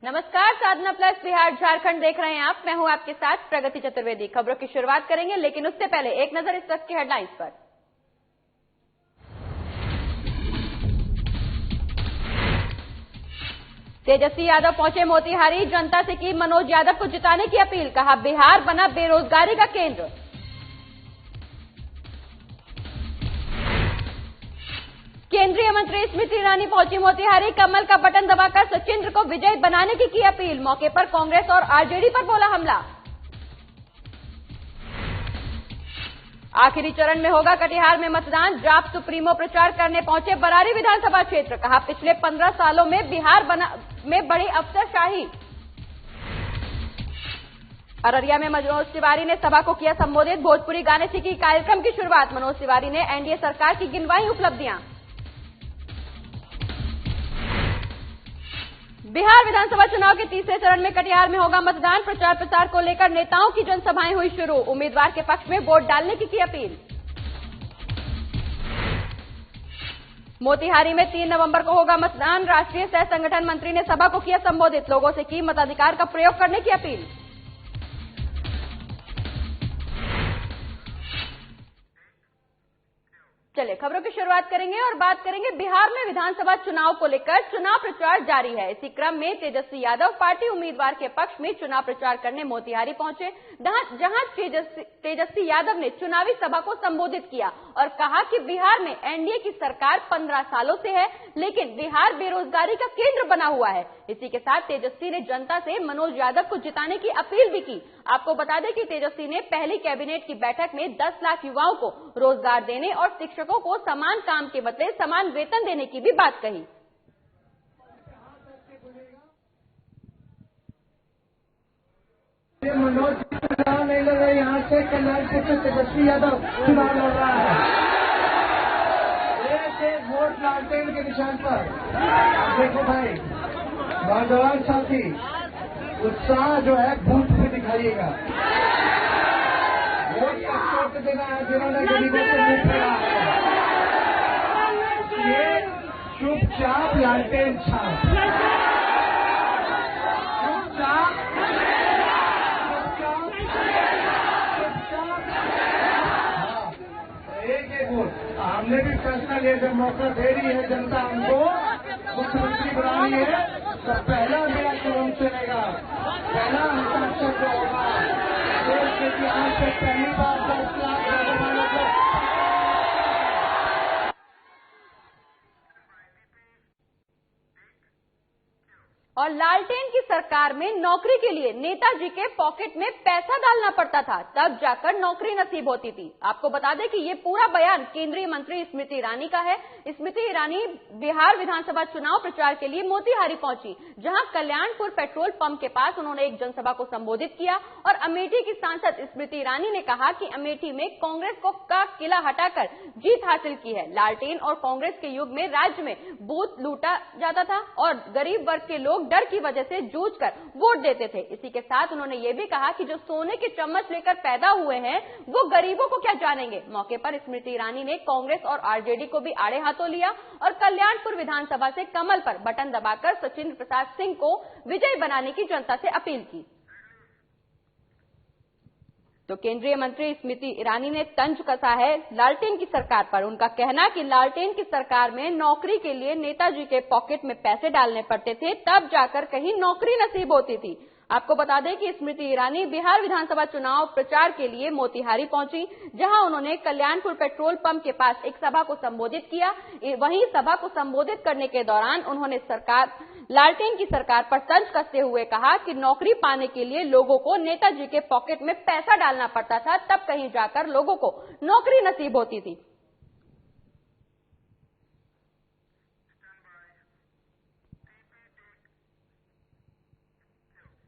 नमस्कार, साधना प्लस बिहार झारखंड देख रहे हैं आप। मैं हूं आपके साथ प्रगति चतुर्वेदी। खबरों की शुरुआत करेंगे, लेकिन उससे पहले एक नजर इस वक्त की हेडलाइंस पर। तेजस्वी यादव पहुंचे मोतिहारी, जनता से की मनोज यादव को जिताने की अपील। कहा, बिहार बना बेरोजगारी का केंद्र। केंद्रीय मंत्री स्मृति ईरानी पहुंची मोतिहारी, कमल का बटन दबाकर सचिंद्र को विजयी बनाने की अपील। मौके पर कांग्रेस और आरजेडी पर बोला हमला। आखिरी चरण में होगा कटिहार में मतदान, जाप सुप्रीमो प्रचार करने पहुंचे बरारी विधानसभा क्षेत्र। कहा, पिछले 15 सालों में बिहार में बड़ी अफसरशाही। अररिया में मनोज तिवारी ने सभा को किया संबोधित, भोजपुरी गाने से की कार्यक्रम की शुरुआत। मनोज तिवारी ने एनडीए सरकार की गिनवाई उपलब्धियां। बिहार विधानसभा चुनाव के तीसरे चरण में कटिहार में होगा मतदान, प्रचार प्रसार को लेकर नेताओं की जनसभाएं हुई शुरू। उम्मीदवार के पक्ष में वोट डालने की अपील। मोतिहारी में 3 नवंबर को होगा मतदान, राष्ट्रीय सह संगठन मंत्री ने सभा को किया संबोधित, लोगों से की मताधिकार का प्रयोग करने की अपील। चलिए खबरों की शुरुआत करेंगे और बात करेंगे बिहार में विधानसभा चुनाव को लेकर। चुनाव प्रचार जारी है। इसी क्रम में तेजस्वी यादव पार्टी उम्मीदवार के पक्ष में चुनाव प्रचार करने मोतिहारी पहुंचे, जहां तेजस्वी यादव ने चुनावी सभा को संबोधित किया और कहा कि बिहार में एनडीए की सरकार 15 सालों से है, लेकिन बिहार बेरोजगारी का केंद्र बना हुआ है। इसी के साथ तेजस्वी ने जनता से मनोज यादव को जिताने की अपील भी की। आपको बता दें कि तेजस्वी ने पहली कैबिनेट की बैठक में 10 लाख युवाओं को रोजगार देने और शिक्षकों को समान काम के बदले समान वेतन देने की भी बात कही। मनोज चुनाव नहीं लड़ रहे, यहाँ से कल्याणपुर से तेजस्वी यादव चुनाव लड़ रहा है। एक वोट लालटेन के निशान पर। देखो भाई, नौजवान साथी, उत्साह जो है बूथ पे दिखाइएगा। वोट किसको को देना है, जिन्होंने गरीबों को मुफ्त मिला है। ये चुपचाप लालटेन छाप, चुपचाप एक वोट। हमने भी फैसला लिया, जब मौका दे रही है जनता हमको मुख्यमंत्री बनानी है, तो पहला मेरा कदम चलेगा, पहला हस्ताक्षर जो होगा देश के इतिहास से पहली बार 10 लाख नौजवानों को। और लालटेन की सरकार में नौकरी के लिए नेताजी के पॉकेट में पैसा डालना पड़ता था, तब जाकर नौकरी नसीब होती थी। आपको बता दें कि ये पूरा बयान केंद्रीय मंत्री स्मृति ईरानी का है। स्मृति ईरानी बिहार विधानसभा चुनाव प्रचार के लिए मोतिहारी पहुंची, जहां कल्याणपुर पेट्रोल पंप के पास उन्होंने एक जनसभा को संबोधित किया और अमेठी की सांसद स्मृति ईरानी ने कहा कि अमेठी में कांग्रेस का किला हटाकर जीत हासिल की है। लालटेन और कांग्रेस के युग में राज्य में बूथ लूटा जाता था और गरीब वर्ग के लोग डर की वजह से जूझकर वोट देते थे। इसी के साथ उन्होंने ये भी कहा कि जो सोने के चम्मच लेकर पैदा हुए हैं वो गरीबों को क्या जानेंगे। मौके पर स्मृति ईरानी ने कांग्रेस और आरजेडी को भी आड़े हाथों लिया और कल्याणपुर विधानसभा से कमल पर बटन दबाकर सचिंद्र प्रसाद सिंह को विजयी बनाने की जनता से अपील की। तो केंद्रीय मंत्री स्मृति ईरानी ने तंज कसा है लालटेन की सरकार पर। उनका कहना कि लालटेन की सरकार में नौकरी के लिए नेताजी के पॉकेट में पैसे डालने पड़ते थे, तब जाकर कहीं नौकरी नसीब होती थी। आपको बता दें कि स्मृति ईरानी बिहार विधानसभा चुनाव प्रचार के लिए मोतिहारी पहुंची, जहां उन्होंने कल्याणपुर पेट्रोल पंप के पास एक सभा को संबोधित किया। वहीं सभा को संबोधित करने के दौरान उन्होंने लालटेन की सरकार पर तंज कसते हुए कहा कि नौकरी पाने के लिए लोगों को नेताजी के पॉकेट में पैसा डालना पड़ता था, तब कहीं जाकर लोगों को नौकरी नसीब होती थी।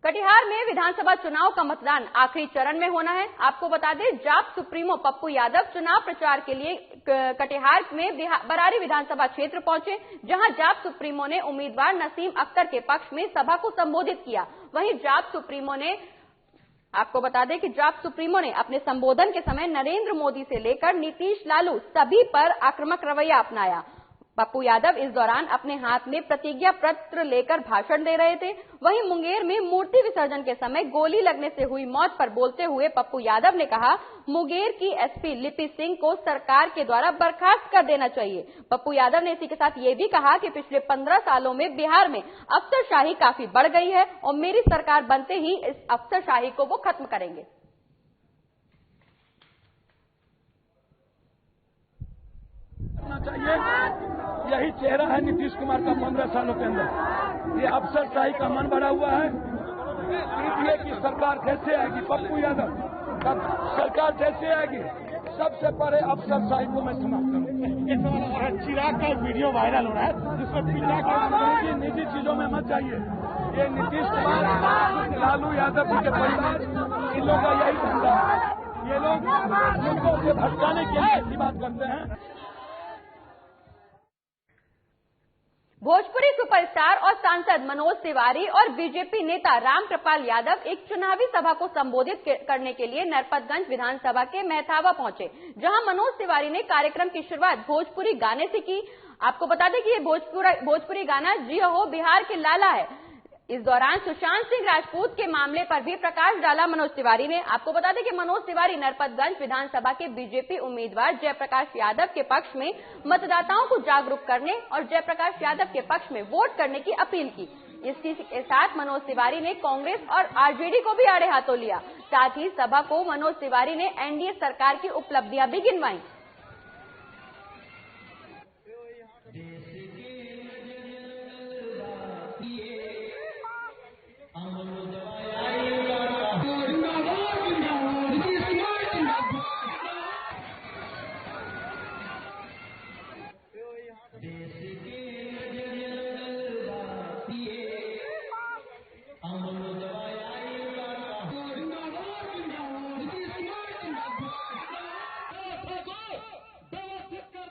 कटिहार में विधानसभा चुनाव का मतदान आखिरी चरण में होना है। आपको बता दें, जाप सुप्रीमो पप्पू यादव चुनाव प्रचार के लिए कटिहार में बरारी विधानसभा क्षेत्र पहुंचे, जहां जाप सुप्रीमो ने उम्मीदवार नसीम अख्तर के पक्ष में सभा को संबोधित किया। वहीं जाप सुप्रीमो ने आपको बता दें कि जाप सुप्रीमो ने अपने संबोधन के समय नरेंद्र मोदी से लेकर नीतीश लालू सभी पर आक्रामक रवैया अपनाया। पप्पू यादव इस दौरान अपने हाथ में प्रतिज्ञा पत्र लेकर भाषण दे रहे थे। वहीं मुंगेर में मूर्ति विसर्जन के समय गोली लगने से हुई मौत पर बोलते हुए पप्पू यादव ने कहा, मुंगेर की एसपी लिपि सिंह को सरकार के द्वारा बर्खास्त कर देना चाहिए। पप्पू यादव ने इसी के साथ ये भी कहा कि पिछले 15 सालों में बिहार में अफसरशाही काफी बढ़ गई है और मेरी सरकार बनते ही इस अफसरशाही को वो खत्म करेंगे। चाहिए, यही चेहरा है नीतीश कुमार का 15 सालों के अंदर। ये अफसरशाही का मन बढ़ा हुआ है। पीटीए की सरकार कैसे आएगी, पप्पू यादव का सरकार कैसे आएगी, सबसे पहले अफसरशाही को मैं समाप्त करूंगा। चिराग का वीडियो वायरल हो रहा है जिसमें पिता के निजी चीजों में मत जाइए। ये नीतीश कुमार, लालू यादव जी के परिवार, इन लोगों का यही धंधा है। ये लोग लोगों से भटकाने के लिए ऐसी बात करते हैं। भोजपुरी सुपरस्टार और सांसद मनोज तिवारी और बीजेपी नेता रामकृपाल यादव एक चुनावी सभा को संबोधित करने के लिए नरपतगंज विधानसभा के महथावा पहुंचे, जहां मनोज तिवारी ने कार्यक्रम की शुरुआत भोजपुरी गाने से की। आपको बता दें कि ये भोजपुरी गाना जियो हो बिहार के लाला है। इस दौरान सुशांत सिंह राजपूत के मामले पर भी प्रकाश डाला मनोज तिवारी ने। आपको बता दें कि मनोज तिवारी नरपतगंज विधानसभा के बीजेपी उम्मीदवार जयप्रकाश यादव के पक्ष में मतदाताओं को जागरूक करने और जयप्रकाश यादव के पक्ष में वोट करने की अपील की। इसी के साथ मनोज तिवारी ने कांग्रेस और आरजेडी को भी आड़े हाथों लिया। साथ ही सभा को मनोज तिवारी ने एनडीए सरकार की उपलब्धियां भी गिनवाई।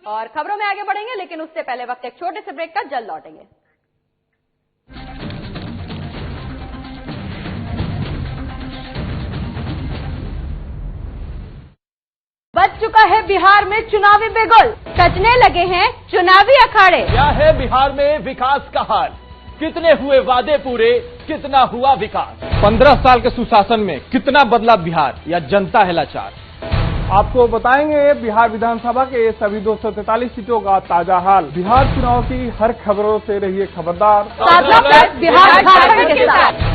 और खबरों में आगे बढ़ेंगे, लेकिन उससे पहले वक्त एक छोटे से ब्रेक का, जल्द लौटेंगे। बज चुका है बिहार में चुनावी बिगुल, सजने लगे हैं चुनावी अखाड़े। क्या है बिहार में विकास का हाल, कितने हुए वादे पूरे, कितना हुआ विकास। 15 साल के सुशासन में कितना बदला बिहार या जनता है लाचार। आपको बताएंगे बिहार विधानसभा के सभी 243 सीटों का ताजा हाल। बिहार चुनाव की हर खबरों से रहिए खबरदार। बिहार झारखंड के साथ।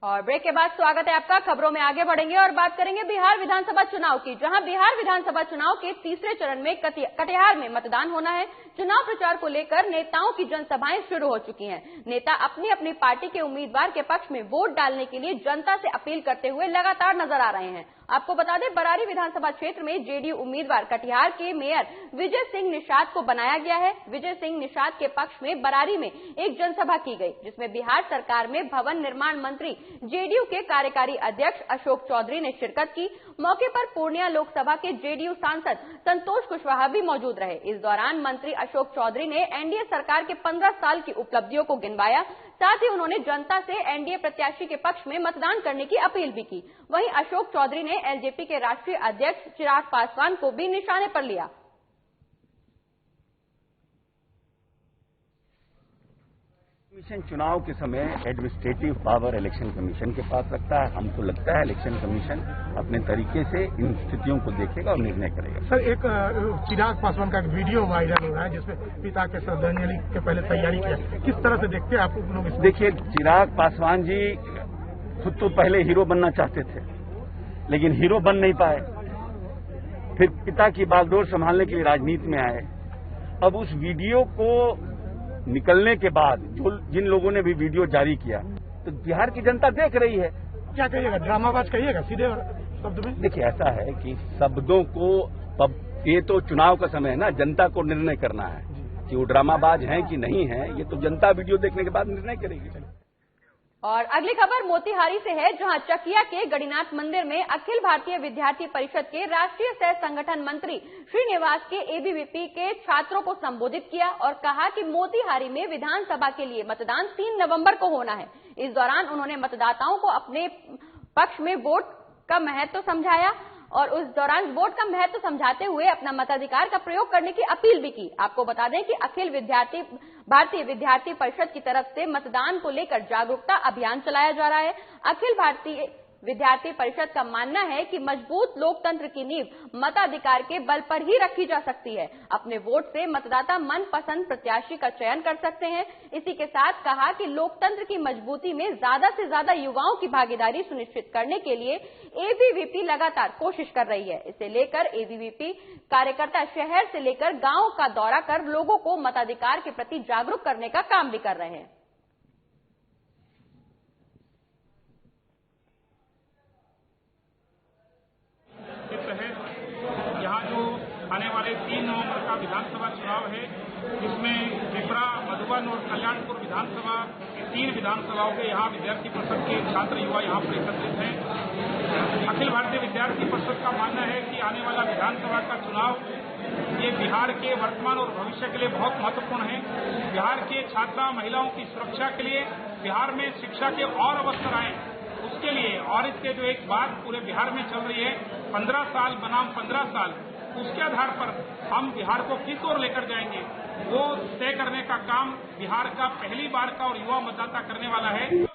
और ब्रेक के बाद स्वागत है आपका। खबरों में आगे बढ़ेंगे और बात करेंगे बिहार विधानसभा चुनाव की, जहां बिहार विधानसभा चुनाव के तीसरे चरण में कटिहार में मतदान होना है। चुनाव प्रचार को लेकर नेताओं की जनसभाएं शुरू हो चुकी हैं। नेता अपनी अपनी पार्टी के उम्मीदवार के पक्ष में वोट डालने के लिए जनता से अपील करते हुए लगातार नजर आ रहे हैं। आपको बता दें, बरारी विधानसभा क्षेत्र में जेडीयू उम्मीदवार कटिहार के मेयर विजय सिंह निषाद को बनाया गया है। विजय सिंह निषाद के पक्ष में बरारी में एक जनसभा की गई, जिसमें बिहार सरकार में भवन निर्माण मंत्री जेडीयू के कार्यकारी अध्यक्ष अशोक चौधरी ने शिरकत की। मौके पर पूर्णिया लोकसभा के जेडीयू सांसद संतोष कुशवाहा भी मौजूद रहे। इस दौरान मंत्री अशोक चौधरी ने एनडीए सरकार के 15 साल की उपलब्धियों को गिनवाया। साथ ही उन्होंने जनता से एनडीए प्रत्याशी के पक्ष में मतदान करने की अपील भी की। वहीं अशोक चौधरी ने एलजेपी के राष्ट्रीय अध्यक्ष चिराग पासवान को भी निशाने पर लिया। कमीशन चुनाव के समय एडमिनिस्ट्रेटिव पावर इलेक्शन कमीशन के पास रखता है। हमको लगता है इलेक्शन कमीशन अपने तरीके से इन स्थितियों को देखेगा और निर्णय करेगा। सर, एक चिराग पासवान का वीडियो वायरल हो रहा है जिसमें पिता के श्रद्धांजलि के पहले तैयारी किया, किस तरह से देखते हैं आप लोग? देखिए, चिराग पासवान जी खुद तो पहले हीरो बनना चाहते थे, लेकिन हीरो बन नहीं पाए। फिर पिता की बागडोर संभालने के लिए राजनीति में आए। अब उस वीडियो को निकलने के बाद जिन लोगों ने भी वीडियो जारी किया, तो बिहार की जनता देख रही है। क्या कहिएगा, ड्रामाबाज कहिएगा सीधे शब्द में? देखिए, ऐसा है कि शब्दों को, ये तो चुनाव का समय है ना, जनता को निर्णय करना है कि वो ड्रामाबाज हैं कि नहीं है। ये तो जनता वीडियो देखने के बाद निर्णय करेगी। और अगली खबर मोतिहारी से है, जहां चकिया के गणिनाथ मंदिर में अखिल भारतीय विद्यार्थी परिषद के राष्ट्रीय सह संगठन मंत्री श्रीनिवास के एबीवीपी के छात्रों को संबोधित किया और कहा कि मोतिहारी में विधानसभा के लिए मतदान 3 नवंबर को होना है। इस दौरान उन्होंने मतदाताओं को अपने पक्ष में वोट का महत्व समझाया और उस दौरान वोट का महत्व समझाते हुए अपना मताधिकार का प्रयोग करने की अपील भी की। आपको बता दें कि अखिल भारतीय विद्यार्थी परिषद की तरफ से मतदान को लेकर जागरूकता अभियान चलाया जा रहा है। अखिल भारतीय विद्यार्थी परिषद का मानना है कि मजबूत लोकतंत्र की नींव मताधिकार के बल पर ही रखी जा सकती है। अपने वोट से मतदाता मनपसंद प्रत्याशी का चयन कर सकते हैं। इसी के साथ कहा कि लोकतंत्र की मजबूती में ज्यादा से ज्यादा युवाओं की भागीदारी सुनिश्चित करने के लिए एबीवीपी लगातार कोशिश कर रही है। इसे लेकर एबीवीपी कार्यकर्ता शहर से लेकर गांव का दौरा कर लोगों को मताधिकार के प्रति जागरूक करने का काम भी कर रहे हैं। यहाँ जो आने वाले 3 नवंबर का विधानसभा चुनाव है, जिसमें पिपरा, मधुबन और कल्याणपुर विधानसभा, 3 विधानसभाओं के यहाँ विद्यार्थी परिषद के छात्र युवा यहाँ पर एकत्रित हैं। अखिल भारतीय विद्यार्थी परिषद का मानना है कि आने वाला विधानसभा का चुनाव ये बिहार के वर्तमान और भविष्य के लिए बहुत महत्वपूर्ण है। बिहार के छात्रा महिलाओं की सुरक्षा के लिए, बिहार में शिक्षा के और अवसर आए उसके लिए, और इसके जो एक बात पूरे बिहार में चल रही है 15 साल बनाम 15 साल, उसके आधार पर हम बिहार को किस ओर लेकर जाएंगे वो तय करने का काम बिहार का पहली बार का और युवा मतदाता करने वाला है।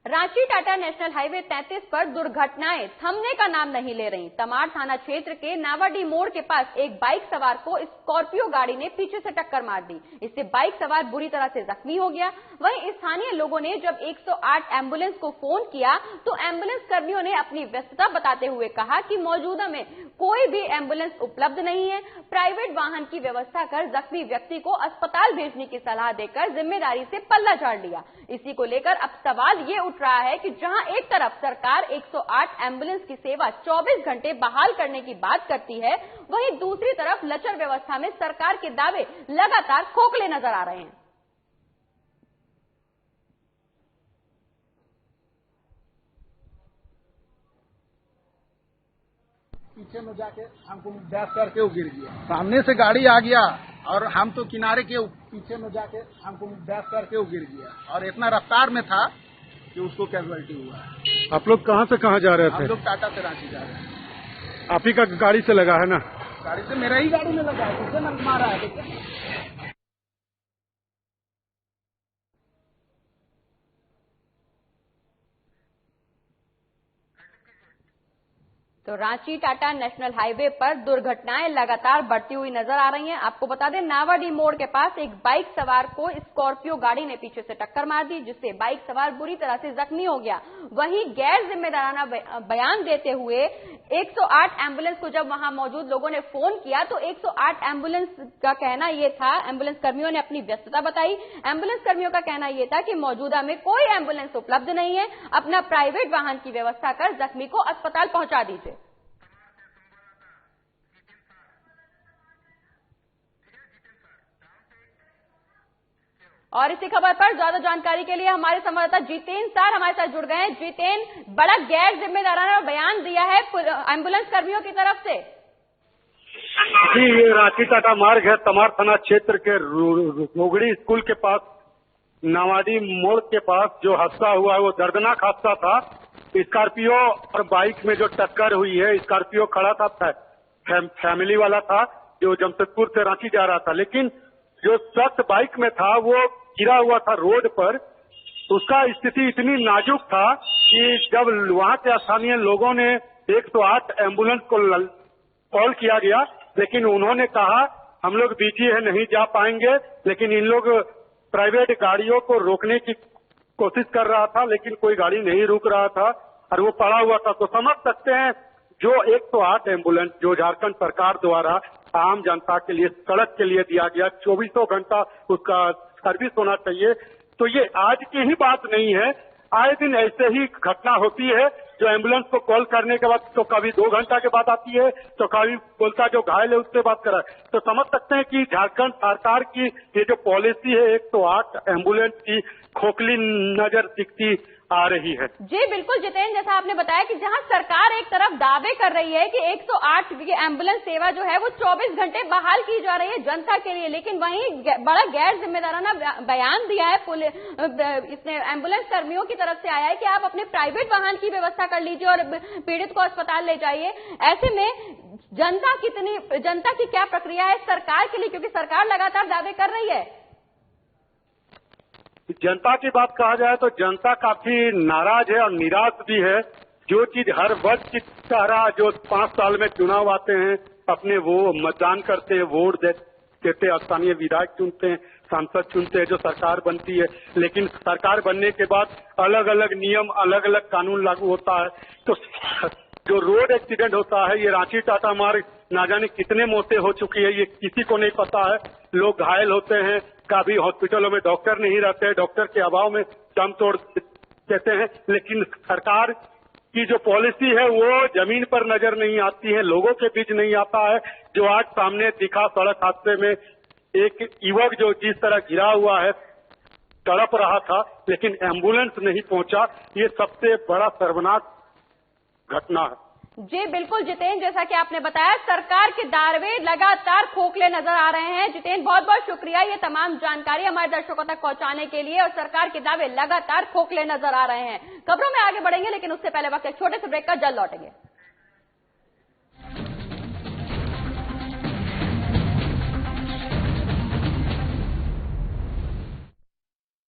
रांची टाटा नेशनल हाईवे 33 पर दुर्घटनाएं थमने का नाम नहीं ले रही। तमाड़ थाना क्षेत्र के नावाडी मोड़ के पास एक बाइक सवार को स्कॉर्पियो गाड़ी ने पीछे से टक्कर मार दी। इससे बाइक सवार बुरी तरह से जख्मी हो गया। वहीं स्थानीय लोगों ने जब 108 एम्बुलेंस को फोन किया तो एम्बुलेंस कर्मियों ने अपनी व्यस्तता बताते हुए कहा कि मौजूदा में कोई भी एम्बुलेंस उपलब्ध नहीं है। प्राइवेट वाहन की व्यवस्था कर जख्मी व्यक्ति को अस्पताल भेजने की सलाह देकर जिम्मेदारी से पल्ला झाड़ लिया। इसी को लेकर अब सवाल ये उठ रहा है कि जहां एक तरफ सरकार 108 एम्बुलेंस की सेवा 24 घंटे बहाल करने की बात करती है, वहीं दूसरी तरफ लचर व्यवस्था में सरकार के दावे लगातार खोखले नजर आ रहे हैं। पीछे में जाके हमको डैश करके वो गिर गया। सामने से गाड़ी आ गया और हम तो किनारे के पीछे में जाके हमको डैश करके वो गिर गया और इतना रफ्तार में था कि उसको कैजुअल्टी हुआ। आप लोग कहाँ से कहाँ जा रहे थे? हम लोग टाटा से रांची जा रहे हैं। आप ही का गाड़ी से लगा है ना? गाड़ी से मेरा ही गाड़ी में लगा है, किससे न मारा है देखिए। तो रांची टाटा नेशनल हाईवे पर दुर्घटनाएं लगातार बढ़ती हुई नजर आ रही हैं। आपको बता दें, नावाडी मोड़ के पास एक बाइक सवार को स्कॉर्पियो गाड़ी ने पीछे से टक्कर मार दी, जिससे बाइक सवार बुरी तरह से जख्मी हो गया। वहीं गैर जिम्मेदाराना बयान देते हुए 108 एम्बुलेंस को जब वहां मौजूद लोगों ने फोन किया तो 108 एम्बुलेंस का कहना यह था, एम्बुलेंस कर्मियों ने अपनी व्यस्तता बताई। एम्बुलेंस कर्मियों का कहना यह था कि मौजूदा में कोई एम्बुलेंस उपलब्ध नहीं है, अपना प्राइवेट वाहन की व्यवस्था कर जख्मी को अस्पताल पहुंचा दीजिए। और इसी खबर पर ज्यादा जानकारी के लिए हमारे संवाददाता जितेन सर हमारे साथ जुड़ गए हैं। जितेन, बड़ा गैर जिम्मेदाराना बयान दिया है एम्बुलेंस कर्मियों की तरफ से। जी, ये रांची टाटा मार्ग है, तमाड़ थाना क्षेत्र के रोगड़ी स्कूल के पास नावाडी मोड़ के पास जो हादसा हुआ है वो दर्दनाक हादसा था। स्कॉर्पियो और बाइक में जो टक्कर हुई है, स्कॉर्पियो खड़ा था, फैमिली वाला था जो जमशेदपुर से रांची जा रहा था, लेकिन जो शख्स बाइक में था वो गिरा हुआ था रोड पर। उसका स्थिति इतनी नाजुक था कि जब वहां के स्थानीय लोगों ने 108 एम्बुलेंस को कॉल किया गया, लेकिन उन्होंने कहा हम लोग बिजी है, नहीं जा पाएंगे। लेकिन इन लोग प्राइवेट गाड़ियों को रोकने की कोशिश कर रहा था, लेकिन कोई गाड़ी नहीं रुक रहा था और वो पड़ा हुआ था। तो समझ सकते हैं जो 108 एम्बुलेंस जो झारखंड सरकार द्वारा आम जनता के लिए, सड़क के लिए दिया गया, 24 घंटा उसका सर्विस होना चाहिए। तो ये आज की ही बात नहीं है, आए दिन ऐसे ही घटना होती है। जो एम्बुलेंस को कॉल करने के बाद तो कभी 2 घंटा के बाद आती है, तो कभी बोलता जो घायल है उससे बात करा। तो समझ सकते हैं कि झारखंड सरकार की ये जो पॉलिसी है 108 एम्बुलेंस की खोखली नजर दिखती आ रही है। जी बिल्कुल जितेंद्र, जैसा आपने बताया कि जहां सरकार एक तरफ दावे कर रही है कि 108 की एम्बुलेंस सेवा जो है वो 24 घंटे बहाल की जा रही है जनता के लिए, लेकिन वहीं बड़ा गैर जिम्मेदाराना बयान दिया है इसने एम्बुलेंस कर्मियों की तरफ से आया है कि आप अपने प्राइवेट वाहन की व्यवस्था कर लीजिए और पीड़ित को अस्पताल ले जाइए। ऐसे में जनता की क्या प्रक्रिया है सरकार के लिए, क्योंकि सरकार लगातार दावे कर रही है। जनता की बात कहा जाए तो जनता काफी नाराज है और निराश भी है। जो चीज हर वर्ष की तरह जो 5 साल में चुनाव आते हैं, अपने वो मतदान करते हैं, वोट देते हैं, स्थानीय विधायक चुनते हैं, सांसद चुनते हैं, जो सरकार बनती है, लेकिन सरकार बनने के बाद अलग अलग नियम, अलग अलग कानून लागू होता है। तो जो रोड एक्सीडेंट होता है, ये रांची टाटा मार्ग ना जाने कितने मौतें हो चुकी है, ये किसी को नहीं पता है। लोग घायल होते हैं, कभी हॉस्पिटलों में डॉक्टर नहीं रहते, डॉक्टर के अभाव में दम तोड़ देते हैं, लेकिन सरकार की जो पॉलिसी है वो जमीन पर नजर नहीं आती है, लोगों के बीच नहीं आता है। जो आज सामने दिखा सड़क हादसे में एक युवक जो जिस तरह गिरा हुआ है, तड़प रहा था, लेकिन एम्बुलेंस नहीं पहुंचा, ये सबसे बड़ा सर्वनाश घटना है। जी बिल्कुल जितेंद्र, जैसा कि आपने बताया सरकार के दावे लगातार खोखले नजर आ रहे हैं। जितेंद्र बहुत बहुत शुक्रिया ये तमाम जानकारी हमारे दर्शकों तक पहुंचाने के लिए। और सरकार के दावे लगातार खोखले नजर आ रहे हैं। खबरों में आगे बढ़ेंगे, लेकिन उससे पहले वक्त एक छोटे से ब्रेक का, जल्द लौटेंगे।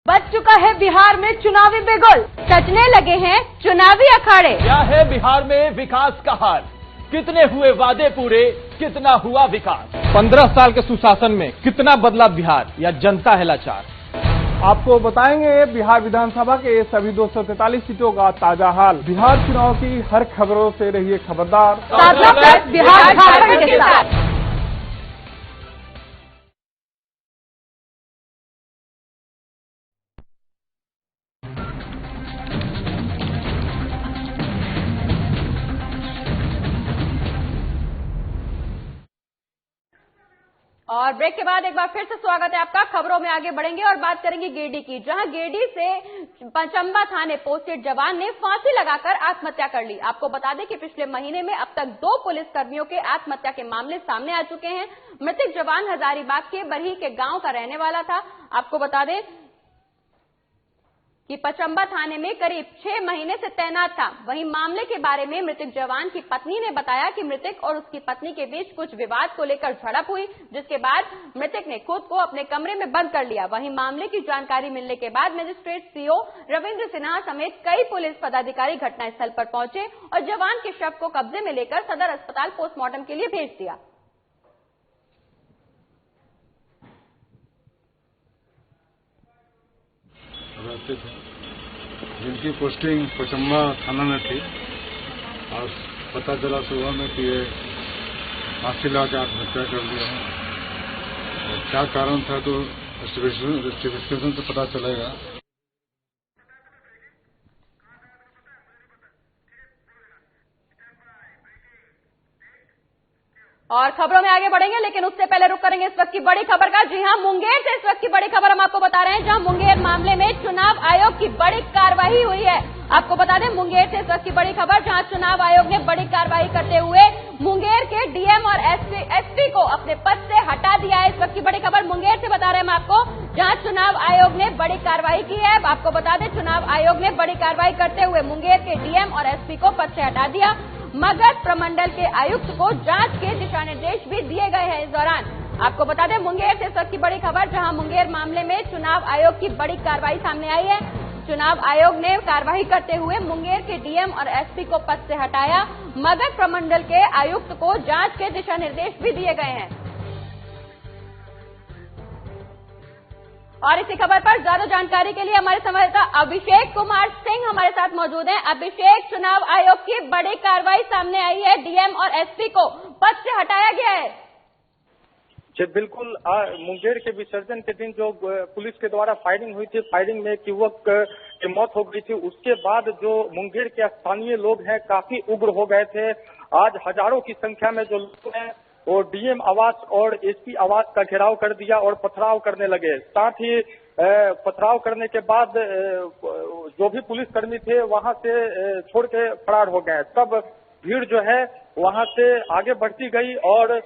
बच चुका है बिहार में चुनावी बिगुल, सजने लगे हैं चुनावी अखाड़े। क्या है बिहार में विकास का हाल, कितने हुए वादे पूरे, कितना हुआ विकास। 15 साल के सुशासन में कितना बदला बिहार या जनता है लाचार। आपको बताएंगे बिहार विधानसभा के सभी 243 सीटों का ताजा हाल। बिहार चुनाव की हर खबरों से रहिए खबरदार। बिहार झारखंड के साथ। और ब्रेक के बाद एक बार फिर से स्वागत है आपका। खबरों में आगे बढ़ेंगे और बात करेंगे गिरिडीह की, जहां गिरिडीह से पचंबा थाने पोस्टेड जवान ने फांसी लगाकर आत्महत्या कर ली। आपको बता दें कि पिछले महीने में अब तक 2 पुलिसकर्मियों के आत्महत्या के मामले सामने आ चुके हैं। मृतक जवान हजारीबाग के बरही के गांव का रहने वाला था। आपको बता दें कि पचंबा थाने में करीब 6 महीने से तैनात था। वहीं मामले के बारे में मृतक जवान की पत्नी ने बताया कि मृतक और उसकी पत्नी के बीच कुछ विवाद को लेकर झड़प हुई, जिसके बाद मृतक ने खुद को अपने कमरे में बंद कर लिया। वहीं मामले की जानकारी मिलने के बाद मजिस्ट्रेट सीओ रविंद्र सिन्हा समेत कई पुलिस पदाधिकारी घटनास्थल पर पहुंचे और जवान के शव को कब्जे में लेकर सदर अस्पताल पोस्टमार्टम के लिए भेज दिया। जिनकी पोस्टिंग पचम्बा थाना में थी और पता चला सुबह में कि ये फांसी लगा आत्महत्या कर लिया है। और क्या कारण था तो इन्वेस्टिगेशन से पता चलेगा। और खबरों में आगे बढ़ेंगे, लेकिन उससे पहले रुक करेंगे इस वक्त की बड़ी खबर का। जी हां, मुंगेर से इस वक्त की बड़ी खबर हम आपको बता रहे हैं, जहां मुंगेर मामले में चुनाव आयोग की बड़ी कार्रवाई हुई है। आपको बता दें मुंगेर से इस वक्त की बड़ी खबर, जहां चुनाव आयोग ने बड़ी कार्रवाई करते हुए मुंगेर के डीएम और एसपी को अपने पद से हटा दिया है। इस वक्त की बड़ी खबर मुंगेर से बता रहे हैं हम आपको, जहां चुनाव आयोग ने बड़ी कार्रवाई की है। आपको बता दें चुनाव आयोग ने बड़ी कार्रवाई करते हुए मुंगेर के डीएम और एसपी को पद से हटा दिया। मगध प्रमंडल के आयुक्त को जांच के दिशा निर्देश भी दिए गए हैं। इस दौरान आपको बता दें मुंगेर से इस वक्त की बड़ी खबर, जहां मुंगेर मामले में चुनाव आयोग की बड़ी कार्रवाई सामने आई है। चुनाव आयोग ने कार्रवाई करते हुए मुंगेर के डीएम और एसपी को पद से हटाया। मगध प्रमंडल के आयुक्त को जांच के दिशा निर्देश भी दिए गए हैं। और इसी खबर पर ज्यादा जानकारी के लिए हमारे संवाददाता अभिषेक कुमार सिंह हमारे साथ मौजूद हैं। अभिषेक, चुनाव आयोग की बड़ी कार्रवाई सामने आई है, डीएम और एसपी को पद से हटाया गया है। जी बिल्कुल, मुंगेर के विसर्जन के दिन जो पुलिस के द्वारा फायरिंग हुई थी, फायरिंग में एक युवक की मौत हो गई थी, उसके बाद जो मुंगेर के स्थानीय लोग हैं काफी उग्र हो गए थे। आज हजारों की संख्या में जो लोग हैं वो डीएम आवास और एसपी आवास का घेराव कर दिया और पथराव करने लगे। साथ ही पथराव करने के बाद जो भी पुलिसकर्मी थे वहां से छोड़ के फरार हो गए। तब भीड़ जो है वहां से आगे बढ़ती गई और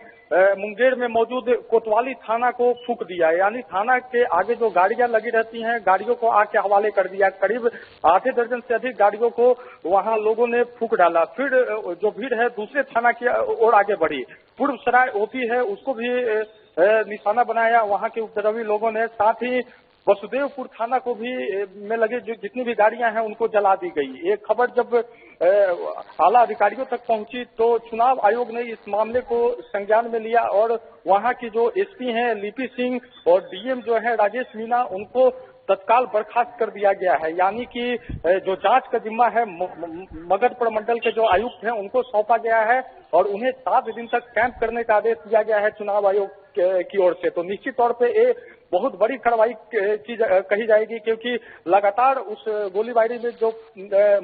मुंगेर में मौजूद कोतवाली थाना को फूंक दिया, यानी थाना के आगे जो गाड़ियां लगी रहती हैं गाड़ियों को आके हवाले कर दिया। करीब आधे दर्जन से अधिक गाड़ियों को वहां लोगों ने फूंक डाला। फिर जो भीड़ है दूसरे थाना की ओर आगे बढ़ी। पूर्व सराय ओपी है उसको भी निशाना बनाया वहां के उपद्रवी लोगों ने। साथ ही वसुदेवपुर थाना को भी में लगे जो जितनी भी गाड़ियां हैं उनको जला दी गई। ये खबर जब आला अधिकारियों तक पहुंची तो चुनाव आयोग ने इस मामले को संज्ञान में लिया और वहां की जो एसपी हैं लिपि सिंह और डीएम जो है राजेश मीना उनको तत्काल बर्खास्त कर दिया गया है। यानी कि जो जांच का जिम्मा है मगध प्रमंडल के जो आयुक्त हैं उनको सौंपा गया है और उन्हें 7 दिन तक कैंप करने का आदेश दिया गया है चुनाव आयोग की ओर से। तो निश्चित तौर पे ये बहुत बड़ी कार्रवाई कही जाएगी, क्योंकि लगातार उस गोलीबारी में जो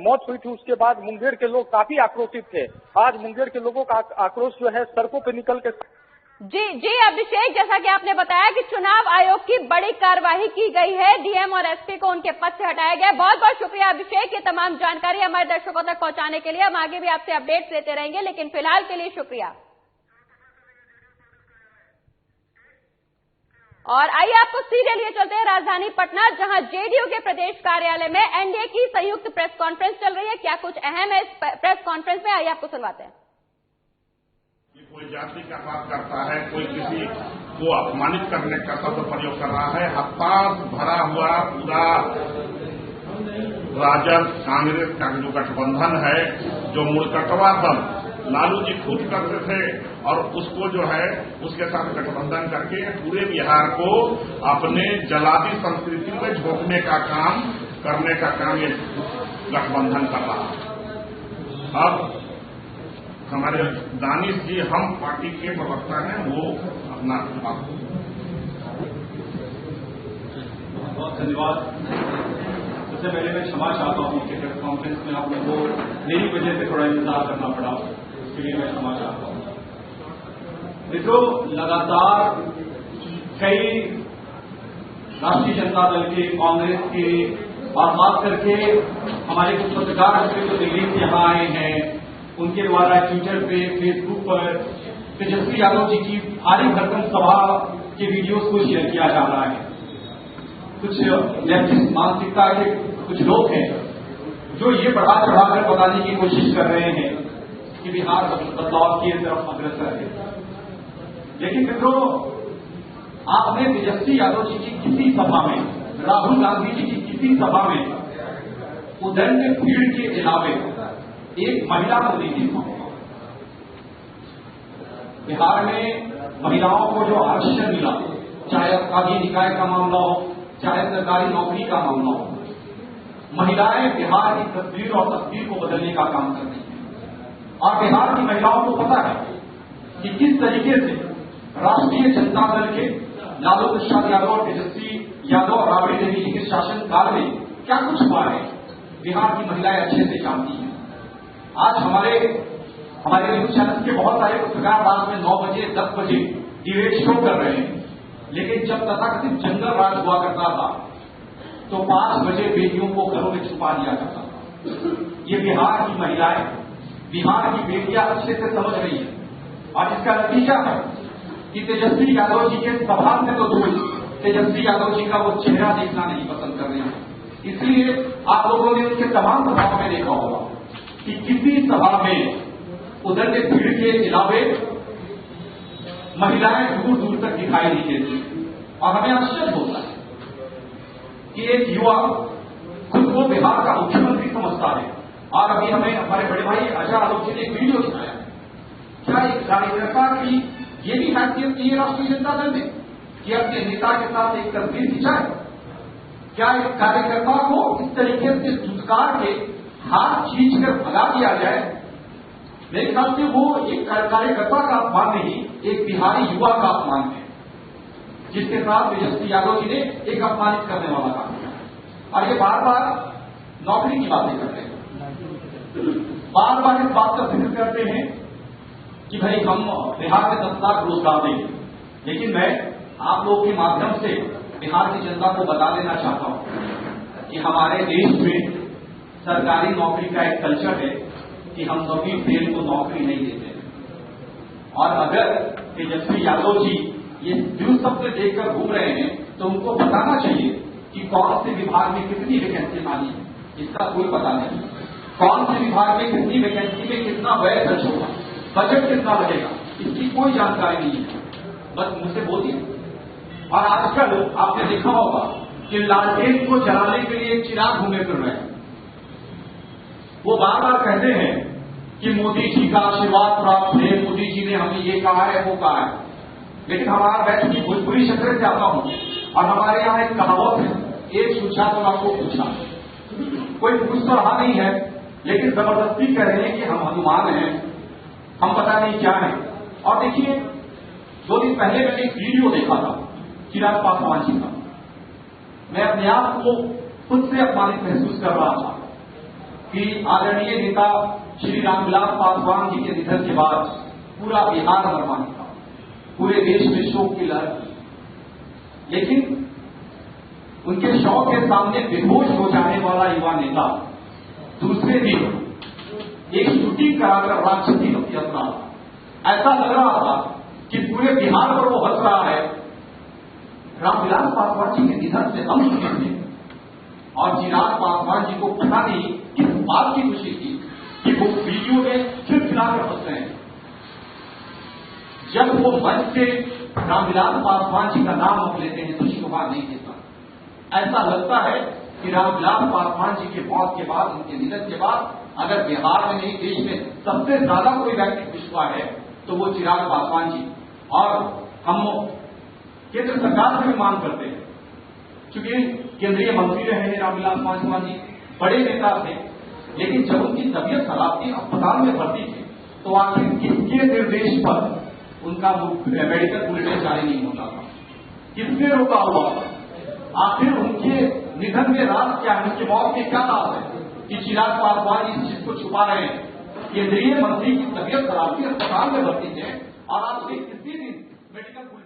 मौत हुई थी उसके बाद मुंगेर के लोग काफी आक्रोशित थे। आज मुंगेर के लोगों का आक्रोश जो है सड़कों पे निकल के जी अभिषेक, जैसा कि आपने बताया कि चुनाव आयोग की बड़ी कार्रवाई की गई है, डीएम और एसपी को उनके पद से हटाया गया। बहुत बहुत शुक्रिया अभिषेक, ये तमाम जानकारी हमारे दर्शकों तक पहुंचाने के लिए। हम आगे भी आपसे अपडेट्स लेते रहेंगे, लेकिन फिलहाल के लिए शुक्रिया। और आइए आपको सीधे लिए चलते हैं राजधानी पटना, जहां जेडीयू के प्रदेश कार्यालय में एनडीए की संयुक्त प्रेस कॉन्फ्रेंस चल रही है। क्या कुछ अहम है इस प्रेस कॉन्फ्रेंस में, आइए आपको सुनवाते हैं। कोई जाति का बात करता है, कोई किसी को अपमानित करने का शब्द प्रयोग कर रहा है। हताश भरा हुआ पूरा राजद कांग्रेस का जो गठबंधन है, जो मुड़कटवा दल लालू जी खुद करते थे और उसको जो है उसके साथ गठबंधन करके पूरे बिहार को अपने जलादी संस्कृति में झोंकने का काम करने का काम ये गठबंधन कर रहा है। अब हमारे दानिश जी हम पार्टी के प्रवक्ता हैं, वो अपना बहुत धन्यवाद। सबसे पहले मैं क्षमा चाहता हूं कि प्रेस कॉन्फ्रेंस में आप लोगों को मेरी वजह से थोड़ा इंतजार करना पड़ा, इसके लिए मैं क्षमा चाहता हूं। मित्रों, लगातार कई राष्ट्रीय जनता दल के, कांग्रेस के और खास करके हमारे कुछ पत्रकार जो दिल्ली से यहाँ आए हैं उनके द्वारा ट्विटर पे, फेसबुक पर तेजस्वी यादव जी की भारी भरकम सभा के वीडियोस को शेयर किया जा रहा है। कुछ लेफ्टिस्ट मानसिकता के कुछ लोग हैं जो ये बढ़ा चढ़ाकर बताने की कोशिश कर रहे हैं कि बिहार बदलाव की तरफ अग्रसर है। लेकिन मित्रों, आपने तेजस्वी यादव जी की किसी सभा में, राहुल गांधी जी की किसी सभा में उदंड भीड़ के अलावे एक महिला को नहीं देखा। बिहार में महिलाओं को जो आरक्षण मिला, चाहे काजी निकाय का मामला हो, चाहे सरकारी नौकरी का मामला हो, महिलाएं बिहार की तस्वीर और तस्वीर को बदलने का काम कर रही हैं। और बिहार की महिलाओं को पता है कि किस तरीके से राष्ट्रीय जनता दल के लालू प्रसाद यादव और तेजस्वी यादव और राबड़ी देवी जी के शासनकाल में क्या कुछ हुआ है, बिहार की महिलाएं अच्छे से जानती हैं। आज हमारे न्यूज चैनल के बहुत सारे पत्रकार रात में 9 बजे 10 बजे डिबेट शो कर रहे हैं, लेकिन जब तथाकथित जंगल राज हुआ करता था तो 5 बजे बेटियों को घरों में छुपा दिया जाता था। ये बिहार की महिलाएं, बिहार की बेटियां अच्छे से समझ रही है और इसका नतीजा है कि तेजस्वी यादव जी के सभा से तो दूर, तेजस्वी यादव जी का वो चेहरा देखना नहीं पसंद कर रहे हैं। इसलिए आप लोगों ने उनके तमाम सभाओं में देखा होगा कि किसी सभा में उधर के भीड़ के अलावे महिलाएं दूर दूर तक दिखाई नहीं देती। और हमें आश्चर्य होता है कि एक युवा खुद को बिहार का मुख्यमंत्री समझता है और अभी हमें हमारे बड़े भाई अजय आलोक जी ने एक वीडियो दिखाया। क्या एक कार्यकर्ता की ये भी हैसियत की है राष्ट्रीय जनता दल में कि अपने नेता के साथ एक तस्वीर खिंचाए? क्या एक कार्यकर्ता को इस तरीके से दुत्कार के हाथ खींचकर भगा दिया जाए? मेरे ख्याल से वो एक कार्यकर्ता का अपमान नहीं, एक बिहारी युवा का अपमान है, जिसके साथ तेजस्वी यादव जी ने एक अपमानित करने वाला काम किया। और ये बार बार नौकरी की बातें करते हैं, बार बार इस बात का जिक्र करते हैं कि भाई हम बिहार में 10 लाख रोजगार देंगे। लेकिन मैं आप लोगों के माध्यम से बिहार की जनता को बता देना चाहता हूं कि हमारे देश में सरकारी नौकरी का एक कल्चर है कि हम सभी फेल को नौकरी नहीं देते हैं। और अगर तेजस्वी यादव जी ये न्यूज शब्द देखकर घूम रहे हैं तो उनको बताना चाहिए कि कौन से विभाग में कितनी वैकेंसी आनी है, इसका कोई पता नहीं। कौन से विभाग में कितनी वैकेंसी में कितना व्यय खर्च होगा, बजट कितना लगेगा, इसकी कोई जानकारी नहीं है, बस मुझसे बोलिए। और आजकल आपने देखा होगा कि लालटेन को जलाने के लिए एक चिराग घूमे फिर रहे हैं। वो बार बार कहते हैं कि मोदी जी का आशीर्वाद प्राप्त है, मोदी जी ने हमें ये कहा है वो कहा है। लेकिन हमारा मैं चूंकि भोजपुरी क्षेत्र से आता हूं और हमारे यहाँ एक कहावत है, एक पूछा तो आपको पूछा। कोई पूछ तो रहा नहीं है लेकिन जबरदस्ती कह रहे हैं कि हम हनुमान हैं, हम पता नहीं क्या है। और देखिए 2 दिन पहले मैंने एक वीडियो देखा था चिराग पासवान जी का। मैं अपने आप को खुद से अपमानित महसूस कर रहा था कि आदरणीय नेता श्री रामविलास पासवान जी के निधन के बाद पूरा बिहार मर्मान्वित था, पूरे देश में शोक की लहर थी। लेकिन उनके शव के सामने बेहोश हो जाने वाला युवा नेता दूसरे दिन एक शूटिंग कराकर राजनीति हत्या था। ऐसा लग रहा था कि पूरे बिहार पर वो हंस रहा है। रामविलास पासवान जी के निधन से हम सुखी थे और चिराग पासवान जी को पता नहीं किस बात की खुशी थी कि वो वीडियो में फिर खिलाकर हंस रहे हैं। जब वो मंच से रामविलास पासवान जी का नाम आप लेते हैं तो शोभा नहीं देता। ऐसा लगता है कि रामविलास पासवान जी के मौत के बाद, उनके निधन के बाद अगर बिहार में नहीं देश में सबसे ज्यादा कोई व्यक्ति खुश हुआ है तो वो चिराग पासवान जी। और हम केंद्र सरकार से भी मांग करते हैं, क्योंकि केंद्रीय मंत्री रहे हैं रामविलास पासवान जी, बड़े नेता थे, लेकिन जब उनकी तबीयत खराब थी, अस्पताल में भर्ती थे, तो आखिर किसके निर्देश पर उनका मेडिकल बुलेटिन जारी नहीं होता था, किसने रोका हुआ था? आखिर उनके निधन में राज क्या है, उनकी मौत में क्या राज है कि चिराग पासवान इस चीज को छुपा रहे हैं? केंद्रीय मंत्री की तबीयत खराब थी, अस्पताल में भर्ती थे और आज भी किसी दिन मेडिकल बुलेटिन।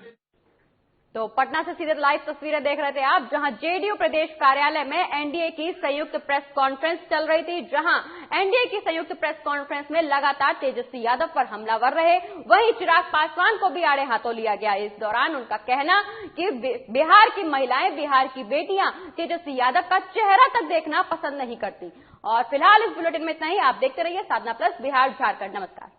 तो पटना से सीधे लाइव तस्वीरें देख रहे थे आप, जहां जेडीयू प्रदेश कार्यालय में एनडीए की संयुक्त प्रेस कॉन्फ्रेंस चल रही थी, जहां एनडीए की संयुक्त प्रेस कॉन्फ्रेंस में लगातार तेजस्वी यादव पर हमलावर रहे, वहीं चिराग पासवान को भी आड़े हाथों लिया गया। इस दौरान उनका कहना कि बिहार की महिलाएं, बिहार की बेटियां तेजस्वी यादव का चेहरा तक देखना पसंद नहीं करती। और फिलहाल इस बुलेटिन में इतना ही। आप देखते रहिए साधना प्लस बिहार झारखंड। नमस्कार।